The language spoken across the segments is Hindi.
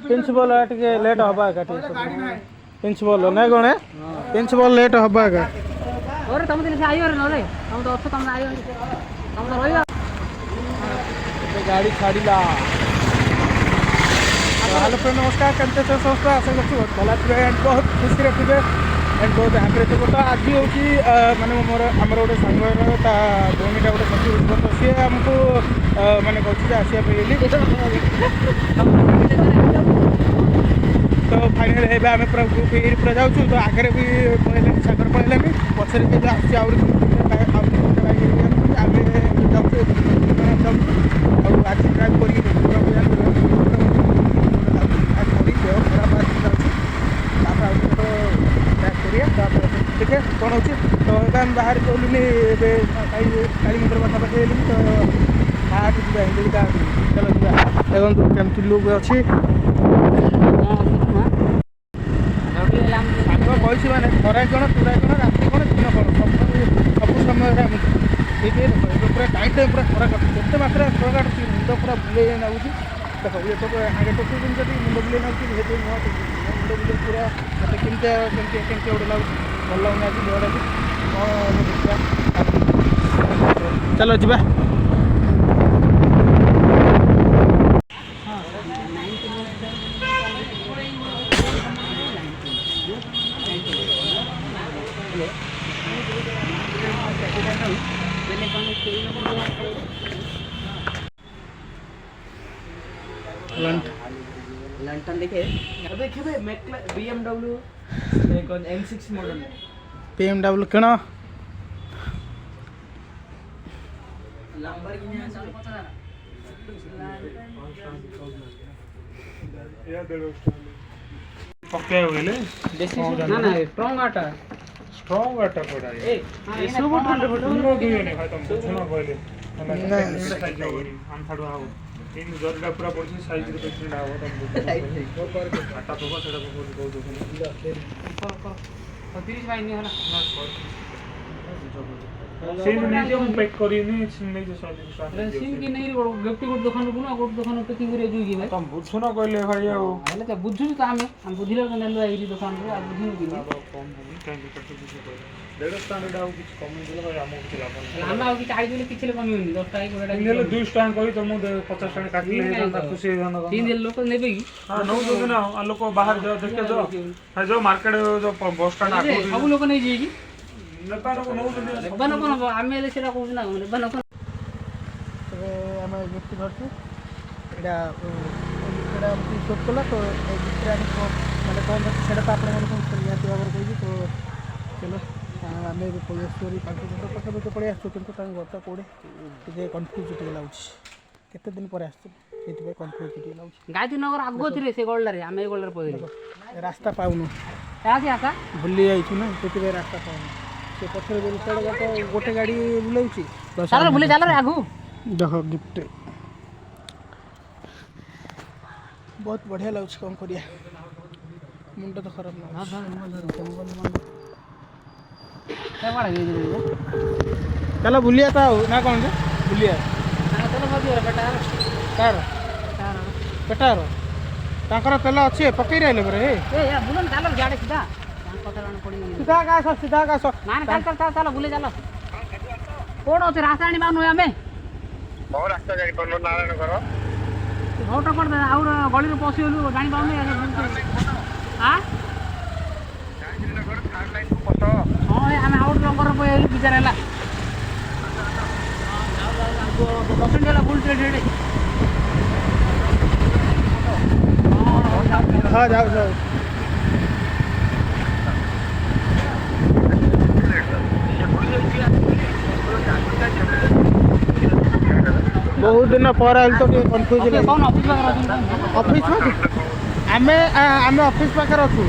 प्रिंसिपल टे लेट हवा प्रिंसिपल ना कौन प्रिंसिपल लेट हवा तुम दिन से आई तुम तो अच्छो तुम आई तुम तो रही गाड़ी छाड़ा हेलो फ्रेंड नमस्कार केमते संस्था आशा कर भला थे एंड बहुत खुशी थे एंड बहुत हैप्पी थे तो आज हूँ माने मोर आमर गोटे सांग भूमिटा गोटे सखी तो सी आमको माने कहे आसा तो फाइनाल है आम पूरा ग्रुप पूरा जाऊँ तो आगे भी पढ़े सागर पढ़े पचर के आम आज ड्राइव कर देखिए कौन हो तो आम बाहर कहलुनि काली मंदिर पाखापाखि तो बाहर जा चलो जा देखो केमती लुक अच्छी कही मैंने खरा कण तुरा कण राति कण दिन कण सब समय देखिए पूरा टाइम टाइम पूरा खरा काटुचे मात्रा खरा काटुची मुंड पूरा बुले नागुची देख ये तो आगे टोटल दिन जब मुंड बुले नागुची मुंड बुले पूरा मतलब केमती गोटे लगुच भल लगुनि आज देहटा भी चलो जा लंटन देखिए BMW M6 मॉडल BMW कण पक्के हो गए ना ना स्ट्रांग आटा पड़ा ए सब ठंडे तुम सुनो कहले हम थाडू आउ इन जरगा पूरा पड़छ साइज रे पेशेंट आव तुम आटा तो सेटा को दो कर 30 भाई नहीं होला सीन नहीं जो पैक करी नहीं नहीं जो साइज सीन की नहीं व्यक्ति को दुकान को ना को दुकान पैकिंग करे जुई भाई तुम बुझुनो कहले भाई आ हेले त बुझु त हम बुझिले के नेलो आई दुकान रे आ बुझिनु कि कम टाइम कट कुछ डेढ़ स्टैंडर्ड आउ कुछ कम दिले भाई हमको कुछ लाभ नहीं हम आउ कि चाहि दिले किछले कमी होनी 10 टाका कोडा नेले 2 स्टैंड करी तुम 50 टाका काटले ना खुशी जानो तीन दिन लोक नेबे कि हां नौ जो ना लोग बाहर जो देखे जो जो मार्केट जो बस स्टैंड आगो सब लोक नहीं जी कि नेपाल को नौ जो बन कोन आमे ले सेटा कहू ना बन कोन तबे हम गिफ्ट करछु एडा एडा शॉप कला तो ए गिफ्ट आनी माने कोन सेटा तो आपन मन को नियाती बाबर कहि तो चलो आम पलि स्टोरी 5 दिन पाखे तो पड़े आसो किंतु गता कोड़े टे कन्फ्यूज टे लाउछ केते दिन पर आसो एति कन्फ्यूज टे लाउछ गायत्री नगर आगो थिले से गोल्डर आमे गोल्डर पहिले रास्ता पाउनु आके आका भूली जाइछु ना केते रास्ता पाउनु से पथर जो सड़ गतो गोटे गाड़ी बुलाउची चलो भूले चलो रे आगु देखो गिफ्ट बहुत बढ़िया लाउछ कम करिया मुंड तो खराब ना हां चलो बुलिया था ना कौन से बुलिया चलो मत बेटा कार बेटार ताकर तेल अच्छे पकई रहले बरे ए या बुलन चलो गाड़ी सीधा पकड़न पड़ी सीधा का सो ना चल चल चल चलो बुले चलो कोड होते रासायनिक बानु हमें बहुत रास्ता जाई कोनो नारायण करो फोटो कर दे और गली रे पसिलु जानि पाउने हां हां हमें आउट नंबर पे विचार हला परसेंट वाला फुल ट्रेड रेडी हां जाओ बहुत दिन पर आइल तो कंफ्यूज कौन ऑफिस में ऑफिस में आमे आमे ऑफिस पाकर अछु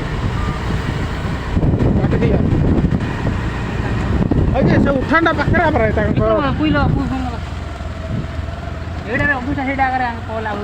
ओके से उठांडा पाकर आ रहा है पुइलो एडा ऑफिस हेडा करे कॉल आउ